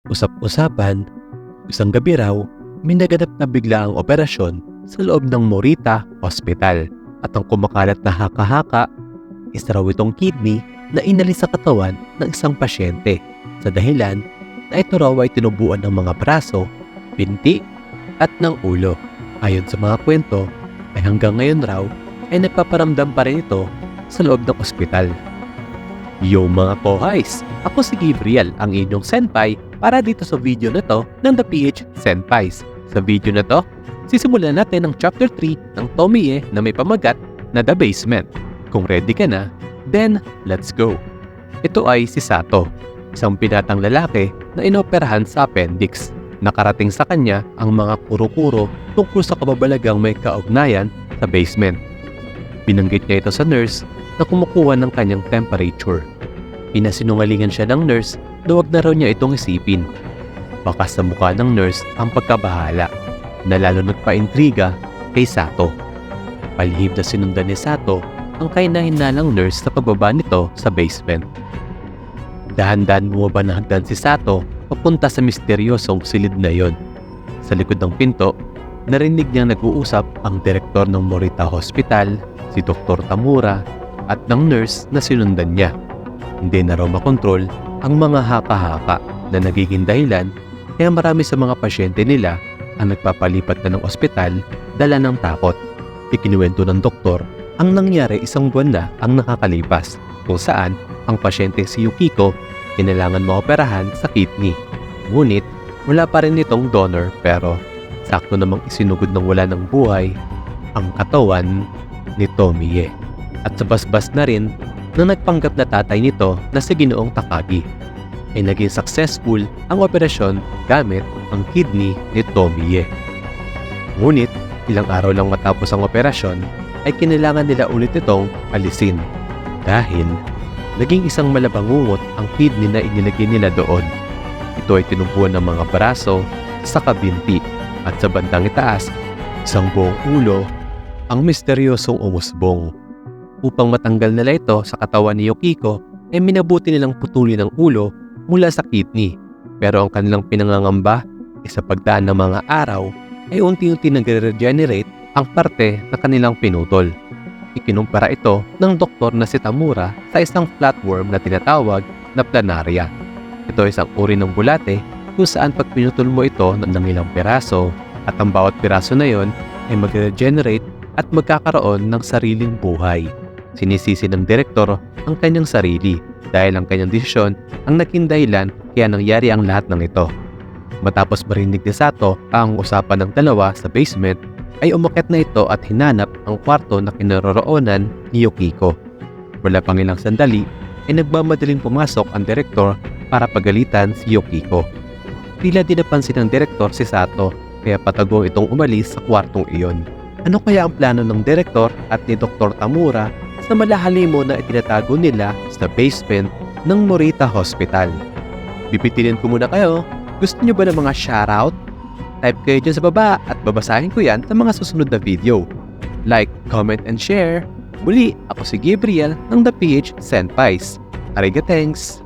Usap-usapan, isang gabi raw, may naganap na biglaang operasyon sa loob ng Morita Hospital at ang kumakalat na haka-haka, isa raw itong kidney na inalis sa katawan ng isang pasyente sa dahilan na ito raw ay tinubuan ng mga braso, binti at ng ulo. Ayon sa mga kwento ay hanggang ngayon raw ay nagpaparamdam pa rin ito sa loob ng ospital. Yo mga kohays! Ako si Gabriel, ang inyong senpai para dito sa video na to ng The PH Senpais. Sa video na to, sisimulan natin ang chapter 3 ng Tomie na may pamagat na The Basement. Kung ready ka na, then let's go! Ito ay si Sato, isang pinatang lalaki na inoperahan sa appendix. Nakarating sa kanya ang mga kuro-kuro tungkol sa kababalagang may kaugnayan sa basement. Binanggit niya ito sa nurse na kumukuha ng kanyang temperature. Pinasinungalingan siya ng nurse na wag na raw niya itong isipin. Baka sa mukha ng nurse ang pagkabahala na lalo nagpa-intriga kay Sato. Palihim na sinundan ni Sato ang kahina-hinalang nurse sa pagbaba nito sa basement. Dahan-dahan bumaba ng hagdan si Sato papunta sa misteryosong silid na yon. Sa likod ng pinto, narinig niyang nag-uusap ang direktor ng Morita Hospital, si Dr. Tamura, at ng nurse na sinundan niya. Hindi na raw makontrol ang mga haka-haka na nagiging dahilan kaya marami sa mga pasyente nila ang nagpapalipat na ng ospital dala ng takot. Ikinuwento ng doktor ang nangyari isang buwan na ang nakakalipas kung saan ang pasyente si Yukiko kailangan maoperahan sa kidney. Ngunit wala pa rin itong donor pero sakto namang isinugod ng wala ng buhay ang katawan ni Tomie. At sa basbas na rin na nagpanggap na tatay nito na si Ginoong Takagi ay naging successful ang operasyon gamit ang kidney ni Tomie. Ngunit ilang araw lang matapos ang operasyon ay kinailangan nila ulit itong alisin dahil naging isang malabangungot ang kidney na inilagay nila doon. Ito ay tinubuan ng mga braso sa kabinti at sa bandang itaas, isang buong ulo ang misteryosong umusbong. Upang matanggal nila ito sa katawan ni Yukiko, ay minabuti nilang putulin ang ulo mula sa kidney. Pero ang kanilang pinangangamba ay sa pagdaan ng mga araw ay unti-unti nagre-regenerate ang parte na kanilang pinutol. Ikinumpara ito ng doktor na si Tamura sa isang flatworm na tinatawag na planaria. Ito ay isang uri ng bulate kung saan pag pinutol mo ito ng ilang piraso at ang bawat piraso na yon ay magre-regenerate at magkakaroon ng sariling buhay. Sinisisi ng direktor ang kanyang sarili dahil ang kanyang desisyon ang naging dahilan kaya nangyari ang lahat ng ito. Matapos marinig ni Sato ang usapan ng dalawa sa basement, ay umakyat na ito at hinanap ang kwarto na kinaroroonan ni Yukiko. Wala pang ilang sandali ay nagmamadaling pumasok ang direktor para pagalitan si Yukiko. Tila di napansin ng direktor si Sato kaya patago itong umalis sa kwartong iyon. Ano kaya ang plano ng direktor at ni Dr. Tamura sa malahalimo na itinatago nila sa basement ng Morita Hospital? Bibitilin ko muna kayo. Gusto nyo ba ng mga shoutout? Type kayo dyan sa baba at babasahin ko yan sa mga susunod na video. Like, comment, and share. Muli, ako si Gabriel ng The PH Senpais. Arigato, thanks!